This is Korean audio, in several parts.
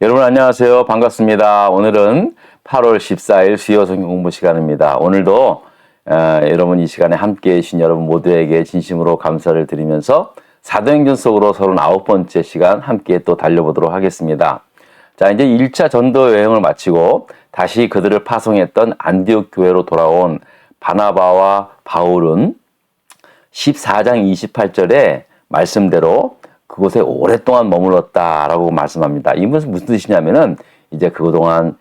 여러분 안녕하세요. 반갑습니다. 오늘은 8월 14일 수요 성경 공부 시간입니다. 오늘도 여러분 이 시간에 함께해 주신 여러분 모두에게 진심으로 감사를 드리면서 사도행전 속으로 39번째 시간 함께 또 달려보도록 하겠습니다. 자, 이제 1차 전도 여행을 마치고 다시 그들을 파송했던 안디옥 교회로 돌아온 바나바와 바울은 14장 28절에 말씀대로 그곳에 오랫동안 머물렀다라고 말씀합니다. 이것은 무슨 뜻이냐면은 이제 그동안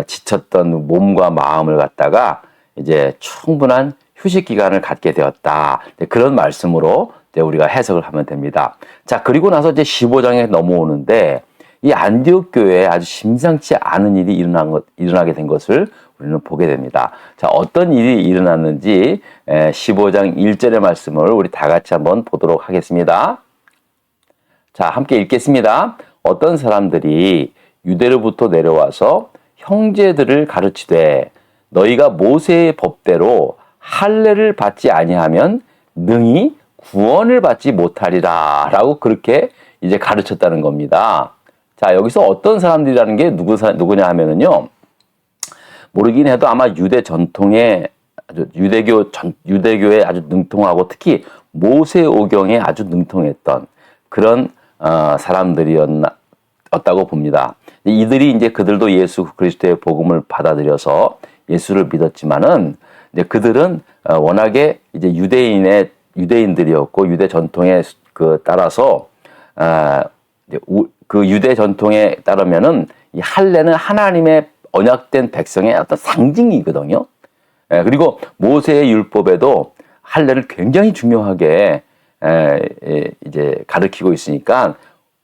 지쳤던 몸과 마음을 갖다가 이제 충분한 휴식 기간을 갖게 되었다. 그런 말씀으로 이제 우리가 해석을 하면 됩니다. 자, 그리고 나서 이제 15장에 넘어오는데 이 안디옥 교회에 아주 심상치 않은 일이 일어나게 된 것을 우리는 보게 됩니다. 자, 어떤 일이 일어났는지 15장 1절의 말씀을 우리 다 같이 한번 보도록 하겠습니다. 자, 함께 읽겠습니다. 어떤 사람들이 유대로부터 내려와서 형제들을 가르치되 너희가 모세의 법대로 할례를 받지 아니하면 능히 구원을 받지 못하리라 라고 그렇게 이제 가르쳤다는 겁니다. 자, 여기서 어떤 사람들이라는 게 누구냐 하면은요, 모르긴 해도 아마 유대 전통에 유대교에 아주 능통하고 특히 모세오경에 아주 능통했던 그런 사람들이었다고 봅니다. 이들이 이제 그들도 예수 그리스도의 복음을 받아들여서 예수를 믿었지만은 이제 그들은 워낙에 이제 유대인들이었고 유대 전통에 따라서 그 유대 전통에 따르면은 이 할례는 하나님의 언약된 백성의 어떤 상징이거든요. 그리고 모세의 율법에도 할례를 굉장히 중요하게 이제 가르치고 있으니까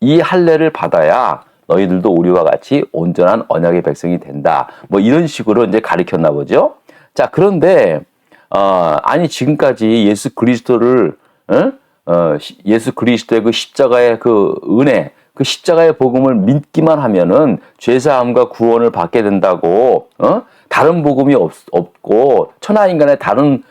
이 할례를 받아야 너희들도 우리와 같이 온전한 언약의 백성이 된다. 뭐 이런 식으로 이제 가르쳤나 보죠. 자, 그런데 아니 지금까지 예수 그리스도를 예수 그리스도의 그 십자가의 그 은혜, 그 십자가의 복음을 믿기만 하면은 죄사함과 구원을 받게 된다고 다른 복음이 없고 천하 인간의 다른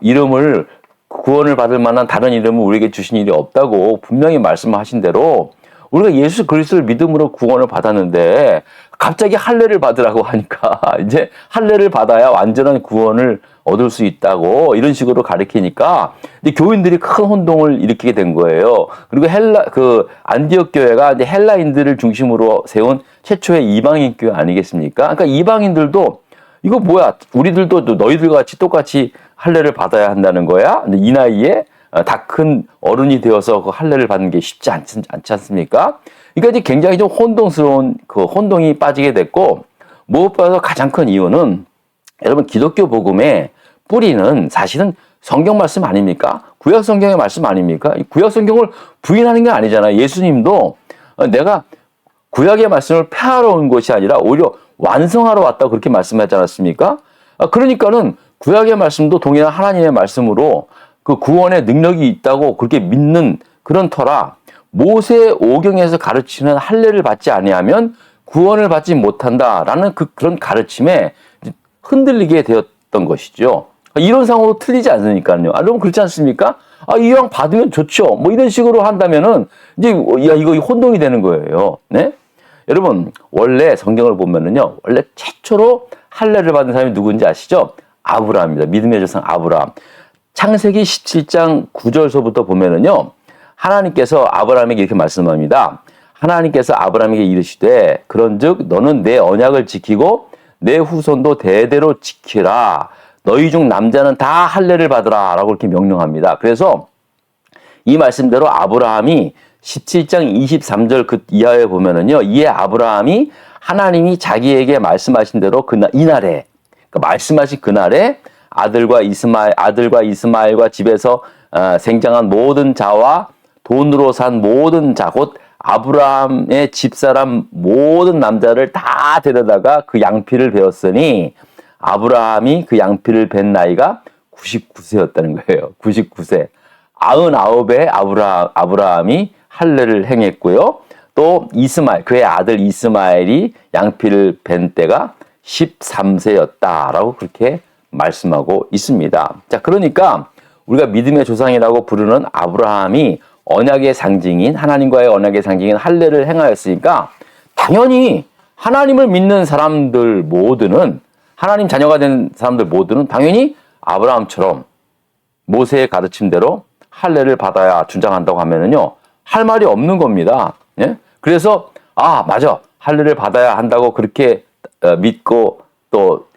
이름을 구원을 받을 만한 다른 이름을 우리에게 주신 일이 없다고 분명히 말씀하신 대로 우리가 예수 그리스도를 믿음으로 구원을 받았는데 갑자기 할례를 받으라고 하니까 이제 할례를 받아야 완전한 구원을 얻을 수 있다고 이런 식으로 가르치니까 이제 교인들이 큰 혼동을 일으키게 된 거예요. 그리고 안디옥 교회가 이제 헬라인들을 중심으로 세운 최초의 이방인 교회 아니겠습니까? 그러니까 이방인들도 이거 뭐야? 우리들도 너희들과 같이 똑같이 할례를 받아야 한다는 거야? 근데 이 나이에 다 큰 어른이 되어서 그 할례를 받는 게 쉽지 않지 않습니까? 그러니까 이제 굉장히 좀 혼동스러운 그 혼동이 빠지게 됐고 무엇보다 가장 큰 이유는 여러분 기독교 복음의 뿌리는 사실은 성경 말씀 아닙니까? 구약 성경의 말씀 아닙니까? 구약 성경을 부인하는 게 아니잖아요. 예수님도 내가 구약의 말씀을 폐하러 온 것이 아니라 오히려 완성하러 왔다고 그렇게 말씀하지 않았습니까? 그러니까는 구약의 말씀도 동일한 하나님의 말씀으로 그 구원의 능력이 있다고 그렇게 믿는 그런 터라 모세 오경에서 가르치는 할례를 받지 아니하면 구원을 받지 못한다라는 그런 가르침에 흔들리게 되었던 것이죠. 이런 상으로 틀리지 않으니까요. 여러분 그렇지 않습니까? 이왕 받으면 좋죠. 뭐 이런 식으로 한다면은 이제 이거 혼동이 되는 거예요. 네? 여러분 원래 성경을 보면은요. 원래 최초로 할례를 받은 사람이 누군지 아시죠? 아브라함입니다. 믿음의 조상 아브라함. 창세기 17장 9절서부터 보면은요. 하나님께서 아브라함에게 이렇게 말씀합니다. 하나님께서 아브라함에게 이르시되 그런즉 너는 내 언약을 지키고 내 후손도 대대로 지키라. 너희 중 남자는 다 할례를 받으라 라고 이렇게 명령합니다. 그래서 이 말씀대로 아브라함이 17장 23절 그 이하에 보면은요. 이에 아브라함이 하나님이 자기에게 말씀하신 대로 이날에 그러니까 말씀하신 그날에 아들과 이스마엘과 집에서 생장한 모든 자와 돈으로 산 모든 자 곧 아브라함의 집사람 모든 남자를 다 데려다가 그 양피를 베었으니 아브라함이 그 양피를 벤 나이가 99세였다는 거예요. 99세. 99에 아브라함이 할례를 행했고요. 또 그의 아들 이스마엘이 양피를 벤 때가 13세였다라고 그렇게 말씀하고 있습니다. 자, 그러니까 우리가 믿음의 조상이라고 부르는 아브라함이 언약의 상징인 하나님과의 언약의 상징인 할례를 행하였으니까 당연히 하나님을 믿는 사람들 모두는, 하나님 자녀가 된 사람들 모두는 당연히 아브라함처럼 모세의 가르침대로 할례를 받아야 주장한다고 하면은요, 할 말이 없는 겁니다. 예? 그래서 맞아, 할례를 받아야 한다고 그렇게 믿고 또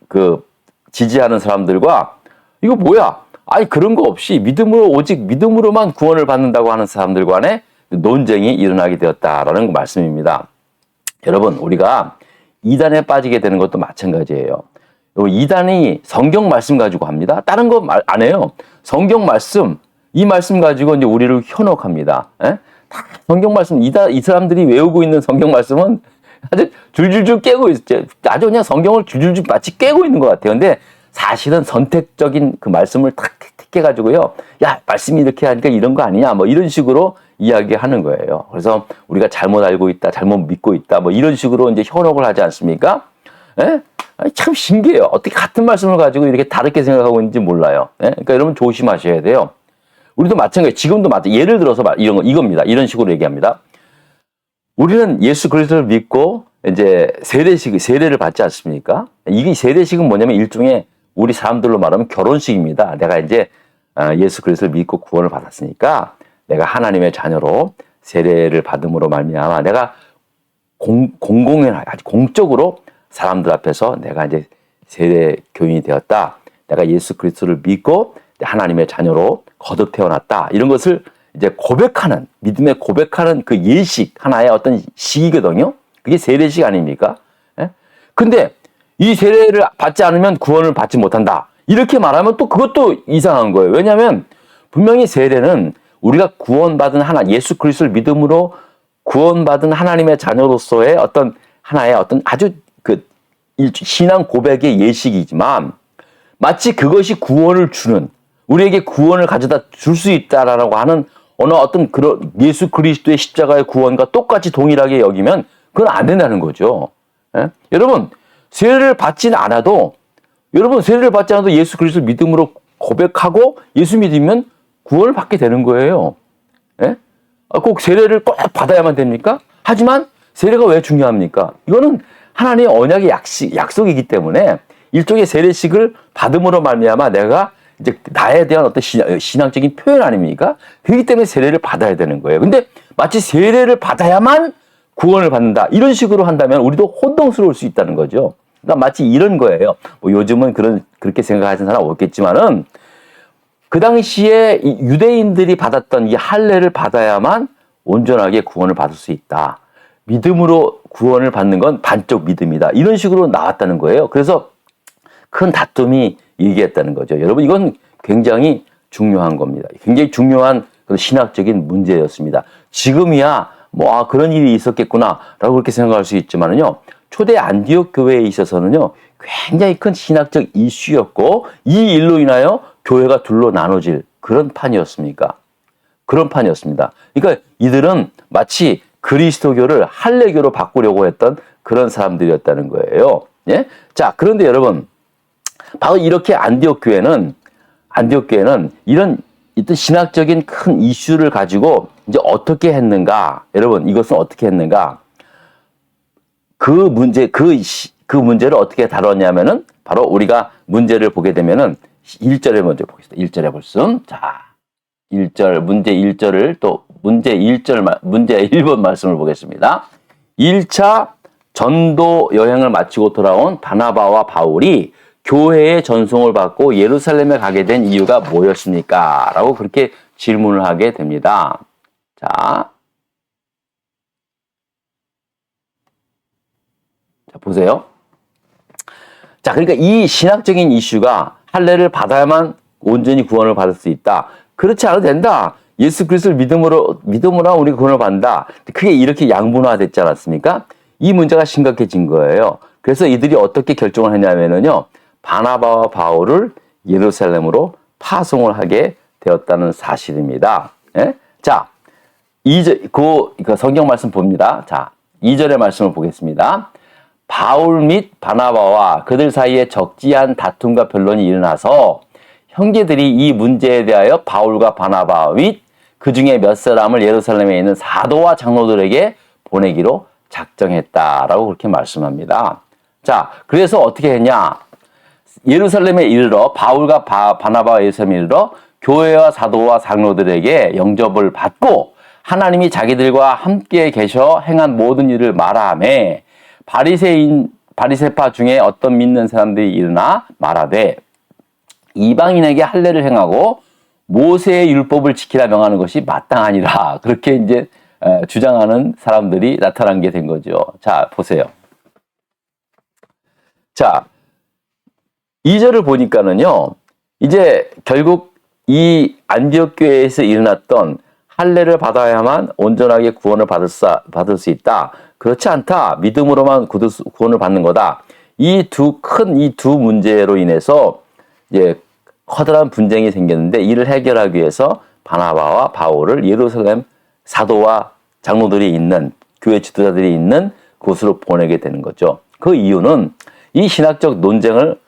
지지하는 사람들과, 이거 뭐야? 아니 그런 거 없이 믿음으로, 오직 믿음으로만 구원을 받는다고 하는 사람들 간에 논쟁이 일어나게 되었다라는 말씀입니다. 여러분, 우리가 이단에 빠지게 되는 것도 마찬가지예요. 이단이 성경 말씀 가지고 합니다. 다른 거 말 안 해요. 성경 말씀, 이 말씀 가지고 이제 우리를 현혹합니다. 예? 다 성경 말씀, 이 사람들이 외우고 있는 성경 말씀은 아주 줄줄줄 깨고 있죠. 아주 그냥 성경을 줄줄줄 마치 깨고 있는 것 같아요. 근데 사실은 선택적인 그 말씀을 탁 택해가지고요. 야, 말씀이 이렇게 하니까 이런 거 아니냐? 뭐 이런 식으로 이야기하는 거예요. 그래서 우리가 잘못 알고 있다, 잘못 믿고 있다, 뭐 이런 식으로 이제 현혹을 하지 않습니까? 예? 참 신기해요. 어떻게 같은 말씀을 가지고 이렇게 다르게 생각하고 있는지 몰라요. 예? 그러니까 여러분 조심하셔야 돼요. 우리도 마찬가지, 지금도 예를 들어서 이겁니다. 이런 식으로 얘기합니다. 우리는 예수 그리스도를 믿고 이제 세례를 받지 않습니까? 이게 세례식은 뭐냐면 일종의 우리 사람들로 말하면 결혼식입니다. 내가 이제 예수 그리스도를 믿고 구원을 받았으니까 내가 하나님의 자녀로 세례를 받음으로 말미암아 내가 아주 공적으로 사람들 앞에서 내가 이제 세례 교인이 되었다. 내가 예수 그리스도를 믿고 하나님의 자녀로 거듭 태어났다. 이런 것을 이제 고백하는, 믿음에 고백하는 그 예식, 하나의 어떤 식이거든요. 그게 세례식 아닙니까? 예? 근데 이 세례를 받지 않으면 구원을 받지 못한다. 이렇게 말하면 또 그것도 이상한 거예요. 왜냐하면 분명히 세례는 우리가 구원받은 예수 그리스도를 믿음으로 구원받은 하나님의 자녀로서의 어떤 하나의 어떤 아주 신앙 고백의 예식이지만, 마치 그것이 구원을 주는, 우리에게 구원을 가져다 줄 수 있다라고 하는 어떤 그런 예수 그리스도의 십자가의 구원과 똑같이 동일하게 여기면 그건 안 된다는 거죠. 예? 여러분, 세례를 받지는 않아도, 예수 그리스도 믿음으로 고백하고 예수 믿으면 구원을 받게 되는 거예요. 예? 꼭 세례를 꼭 받아야만 됩니까? 하지만 세례가 왜 중요합니까? 이거는 하나님의 언약의 약속이기 때문에 일종의 세례식을 받음으로 말미암아 내가 이제 나에 대한 어떤 신앙적인 표현 아닙니까? 그렇기 때문에 세례를 받아야 되는 거예요. 근데 마치 세례를 받아야만 구원을 받는다, 이런 식으로 한다면 우리도 혼동스러울 수 있다는 거죠. 그러니까 마치 이런 거예요. 뭐 요즘은 그렇게 생각하시는 사람 없겠지만은, 그 당시에 이 유대인들이 받았던 이 할례를 받아야만 온전하게 구원을 받을 수 있다. 믿음으로 구원을 받는 건 반쪽 믿음이다. 이런 식으로 나왔다는 거예요. 그래서 큰 다툼이 일기했다는 거죠. 여러분, 이건 굉장히 중요한 겁니다. 굉장히 중요한 그런 신학적인 문제였습니다. 지금이야 그런 일이 있었겠구나라고 그렇게 생각할 수 있지만은요, 초대 안디옥 교회에 있어서는요, 굉장히 큰 신학적 이슈였고, 이 일로 인하여 교회가 둘로 나눠질 그런 판이었습니다. 그러니까 이들은 마치 그리스도교를 할례교로 바꾸려고 했던 그런 사람들이었다는 거예요. 예? 자, 그런데 여러분, 바로 이렇게 안디옥 교회는 이런 신학적인 큰 이슈를 가지고 이제 어떻게 했는가? 여러분, 이것은 어떻게 했는가? 그 문제를 어떻게 다뤘냐면은, 바로 우리가 문제를 보게 되면은 1절을 먼저 보겠습니다. 1절의 말씀. 자, 1절, 문제 1절을 또 문제 1번 말씀을 보겠습니다. 1차 전도 여행을 마치고 돌아온 바나바와 바울이 교회의 전송을 받고 예루살렘에 가게 된 이유가 뭐였습니까? 라고 그렇게 질문을 하게 됩니다. 자, 보세요. 자, 그러니까 이 신학적인 이슈가 할례를 받아야만 온전히 구원을 받을 수 있다. 그렇지 않아도 된다. 예수 그리스도를 믿음으로 우리가 구원을 받는다. 그게 이렇게 양분화됐지 않았습니까? 이 문제가 심각해진 거예요. 그래서 이들이 어떻게 결정을 했냐면요, 바나바와 바울을 예루살렘으로 파송을 하게 되었다는 사실입니다. 예? 자, 2절, 그 성경 말씀 봅니다. 자, 2절의 말씀을 보겠습니다. 바울 및 바나바와 그들 사이에 적지 않은 다툼과 변론이 일어나서 형제들이 이 문제에 대하여 바울과 바나바 및 그 중에 몇 사람을 예루살렘에 있는 사도와 장로들에게 보내기로 작정했다라고 그렇게 말씀합니다. 자, 그래서 어떻게 했냐? 예루살렘에 이르러 바울과 바나바와 예루살렘에 이르러 교회와 사도와 장로들에게 영접을 받고 하나님이 자기들과 함께 계셔 행한 모든 일을 말하매 바리새파 중에 어떤 믿는 사람들이 일어나 말하되 이방인에게 할례를 행하고 모세의 율법을 지키라 명하는 것이 마땅하니라. 그렇게 이제 주장하는 사람들이 나타난 게 된 거죠. 자, 보세요. 자, 2절을 보니까는요, 이제 결국 이 안디옥 교회에서 일어났던 할례를 받아야만 온전하게 구원을 받을 수 있다. 그렇지 않다. 믿음으로만 구원을 받는 거다. 이 두 문제로 인해서 이제 커다란 분쟁이 생겼는데 이를 해결하기 위해서 바나바와 바울을 예루살렘 사도와 장로들이 있는 교회 지도자들이 있는 곳으로 보내게 되는 거죠. 그 이유는 이 신학적 논쟁을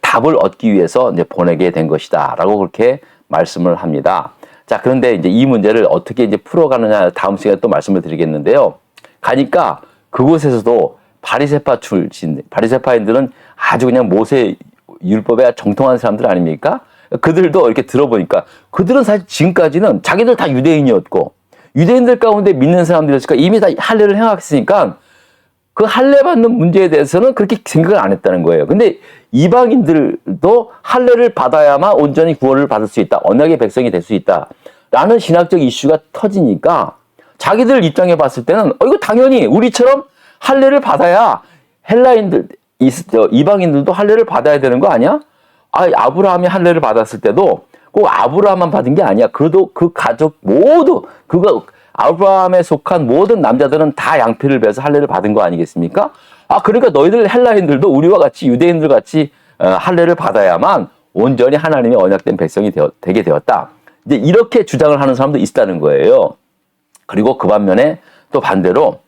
답을 얻기 위해서 이제 보내게 된 것이다라고 그렇게 말씀을 합니다. 자, 그런데 이제 이 문제를 어떻게 이제 풀어가느냐 다음 시간에 또 말씀을 드리겠는데요. 가니까 그곳에서도 바리새파인들은 아주 그냥 모세 율법에 정통한 사람들 아닙니까? 그들도 이렇게 들어보니까 그들은 사실 지금까지는 자기들 다 유대인이었고 유대인들 가운데 믿는 사람들이었으니까 이미 다 할례를 행했으니까 그 할례 받는 문제에 대해서는 그렇게 생각을 안 했다는 거예요. 근데 이방인들도 할례를 받아야만 온전히 구원을 받을 수 있다. 언약의 백성이 될 수 있다. 라는 신학적 이슈가 터지니까 자기들 입장에 봤을 때는 이거 당연히 우리처럼 할례를 받아야 이방인들도 할례를 받아야 되는 거 아니야? 아브라함이 할례를 받았을 때도 꼭 아브라함만 받은 게 아니야. 그래도 그 가족 모두 아브라함에 속한 모든 남자들은 다 양피를 베서 할례를 받은 거 아니겠습니까? 그러니까 너희들 헬라인들도 우리와 같이 유대인들 같이 할례를 받아야만 온전히 하나님의 언약된 백성이 되게 되었다. 이제 이렇게 주장을 하는 사람도 있다는 거예요. 그리고 그 반면에 또 반대로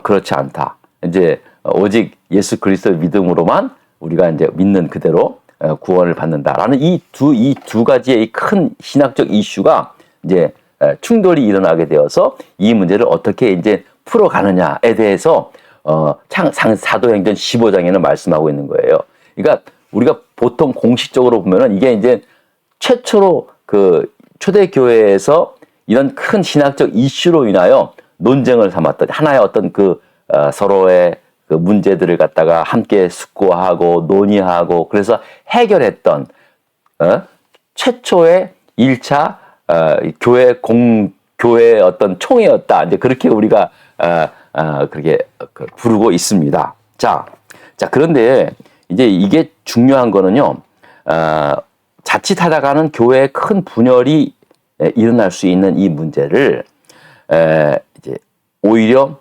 그렇지 않다. 이제 오직 예수 그리스도의 믿음으로만 우리가 이제 믿는 그대로 구원을 받는다라는 이 두 가지의 큰 신학적 이슈가 이제 충돌이 일어나게 되어서 이 문제를 어떻게 이제 풀어가느냐에 대해서 사도행전 15장에는 말씀하고 있는 거예요. 그러니까 우리가 보통 공식적으로 보면은 이게 이제 최초로 그 초대교회에서 이런 큰 신학적 이슈로 인하여 논쟁을 삼았던 하나의 어떤 서로의 그 문제들을 갖다가 함께 숙고하고 논의하고 그래서 해결했던 최초의 1차 교회의 어떤 총회였다. 이제 그렇게 우리가 그렇게 부르고 있습니다. 자, 그런데 이제 이게 중요한 거는요. 자칫하다가는 교회에 큰 분열이 일어날 수 있는 이 문제를 이제 오히려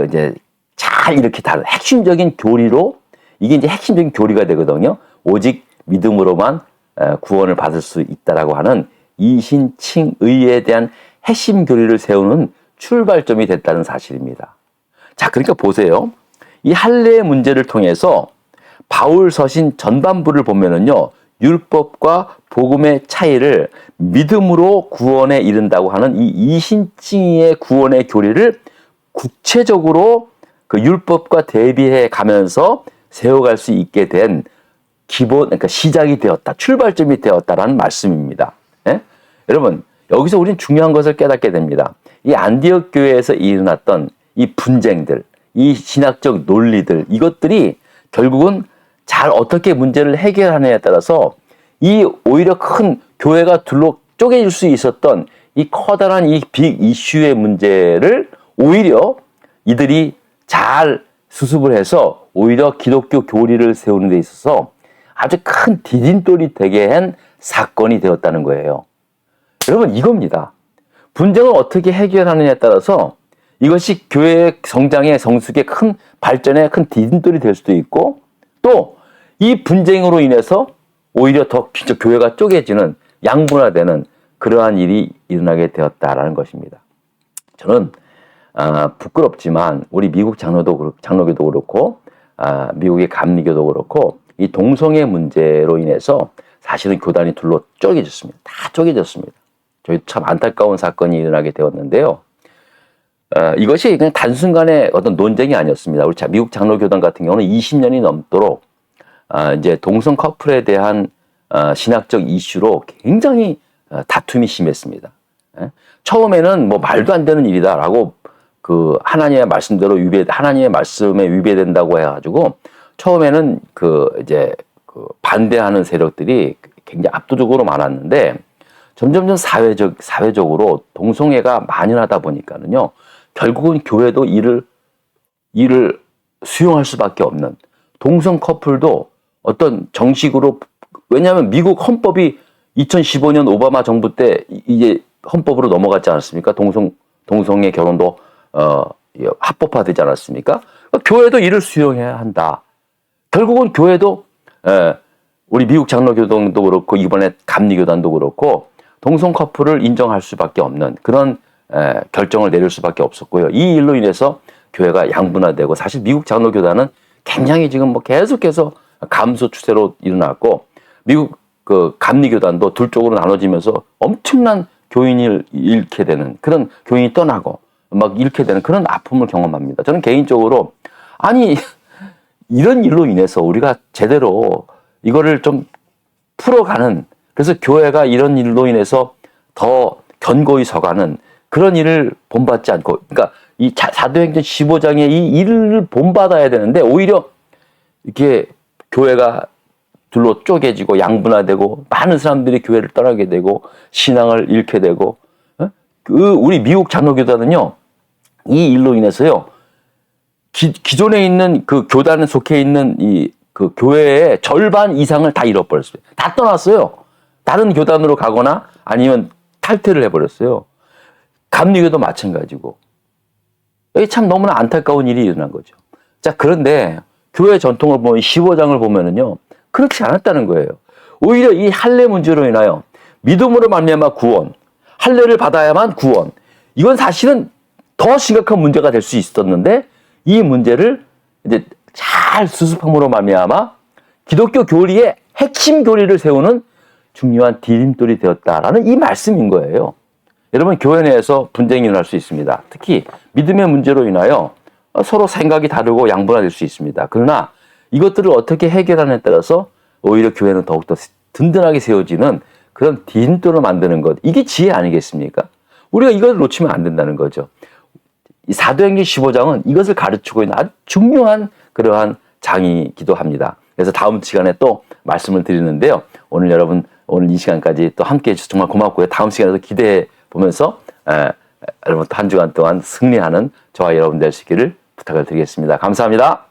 이제 잘 이렇게 다룬 핵심적인 교리로 이게 이제 핵심적인 교리가 되거든요. 오직 믿음으로만 구원을 받을 수 있다라고 하는 이신칭의에 대한 핵심 교리를 세우는 출발점이 됐다는 사실입니다. 자, 그러니까 보세요. 이 할례의 문제를 통해서 바울 서신 전반부를 보면은요. 율법과 복음의 차이를 믿음으로 구원에 이른다고 하는 이 이신칭의의 구원의 교리를 구체적으로 그 율법과 대비해 가면서 세워갈 수 있게 된 그러니까 시작이 되었다, 출발점이 되었다라는 말씀입니다. 예? 여러분, 여기서 우리는 중요한 것을 깨닫게 됩니다. 이 안디옥 교회에서 일어났던 이 분쟁들, 이 신학적 논리들, 이것들이 결국은 잘 어떻게 문제를 해결하느냐에 따라서 이 오히려 큰 교회가 쪼개질 수 있었던 이 커다란 이 빅 이슈의 문제를 오히려 이들이 잘 수습을 해서 오히려 기독교 교리를 세우는 데 있어서 아주 큰 디딤돌이 되게 한 사건이 되었다는 거예요. 여러분, 이겁니다. 분쟁을 어떻게 해결하느냐에 따라서 이것이 교회의 성장의 성숙의 큰 발전의 큰 디딤돌이 될 수도 있고 또 이 분쟁으로 인해서 오히려 더 진짜 교회가 쪼개지는 양분화되는 그러한 일이 일어나게 되었다라는 것입니다. 저는 부끄럽지만 우리 미국 장로교도 그렇고 미국의 감리교도 그렇고 이 동성애 문제로 인해서 사실은 교단이 둘로 쪼개졌습니다. 다 쪼개졌습니다. 저희 참 안타까운 사건이 일어나게 되었는데요. 이것이 그냥 단순간의 어떤 논쟁이 아니었습니다. 우리 미국 장로교단 같은 경우는 20년이 넘도록 이제 동성 커플에 대한 신학적 이슈로 굉장히 다툼이 심했습니다. 처음에는 뭐 말도 안 되는 일이다라고 그 하나님의 말씀대로 하나님의 말씀에 위배된다고 해가지고 처음에는 이제 반대하는 세력들이 굉장히 압도적으로 많았는데 점점점 사회적으로 동성애가 만연하다 보니까는요 결국은 교회도 이를 수용할 수밖에 없는 동성 커플도 어떤 정식으로 왜냐하면 미국 헌법이 2015년 오바마 정부 때 이제 헌법으로 넘어갔지 않았습니까? 동성애 결혼도 합법화되지 않았습니까? 그러니까 교회도 이를 수용해야 한다. 결국은 교회도 우리 미국 장로교단도 그렇고 이번에 감리교단도 그렇고 동성 커플을 인정할 수밖에 없는 그런 결정을 내릴 수밖에 없었고요. 이 일로 인해서 교회가 양분화되고 사실 미국 장로교단은 굉장히 지금 뭐 계속해서 감소 추세로 일어났고 미국 감리교단도 둘 쪽으로 나눠지면서 엄청난 교인을 잃게 되는 그런 교인이 떠나고 막 잃게 되는 그런 아픔을 경험합니다. 저는 개인적으로 아니 이런 일로 인해서 우리가 제대로 이거를 좀 풀어가는 그래서 교회가 이런 일로 인해서 더 견고히 서가는 그런 일을 본받지 않고 그러니까 이 사도행전 15장의 이 일을 본받아야 되는데 오히려 이렇게 교회가 둘로 쪼개지고 양분화되고 많은 사람들이 교회를 떠나게 되고 신앙을 잃게 되고 우리 미국 장로교단은요 이 일로 인해서요 기존에 있는 그 교단에 속해 있는 그 교회의 절반 이상을 다 잃어버렸어요. 다 떠났어요. 다른 교단으로 가거나 아니면 탈퇴를 해버렸어요. 감리교도 마찬가지고. 여기 참 너무나 안타까운 일이 일어난 거죠. 자, 그런데 교회 전통을 보면 15장을 보면은요, 그렇지 않았다는 거예요. 오히려 이 할례 문제로 인하여 믿음으로 말미암아 구원, 할례를 받아야만 구원. 이건 사실은 더 심각한 문제가 될 수 있었는데 이 문제를 이제 잘 수습함으로 말미암아 기독교 교리의 핵심 교리를 세우는 중요한 디딤돌이 되었다라는 이 말씀인 거예요. 여러분 교회 내에서 분쟁이 일어날 수 있습니다. 특히 믿음의 문제로 인하여 서로 생각이 다르고 양분화될 수 있습니다. 그러나 이것들을 어떻게 해결하느냐에 따라서 오히려 교회는 더욱더 든든하게 세워지는 그런 디딤돌을 만드는 것. 이게 지혜 아니겠습니까? 우리가 이걸 놓치면 안 된다는 거죠. 이 사도행전 15장은 이것을 가르치고 있는 아주 중요한 그러한 장이기도 합니다. 그래서 다음 시간에 또 말씀을 드리는데요. 오늘 여러분 오늘 이 시간까지 또 함께해 주셔서 정말 고맙고요. 다음 시간에도 기대해 보면서 여러분 한 주간 동안 승리하는 저와 여러분 되시기를 부탁을 드리겠습니다. 감사합니다.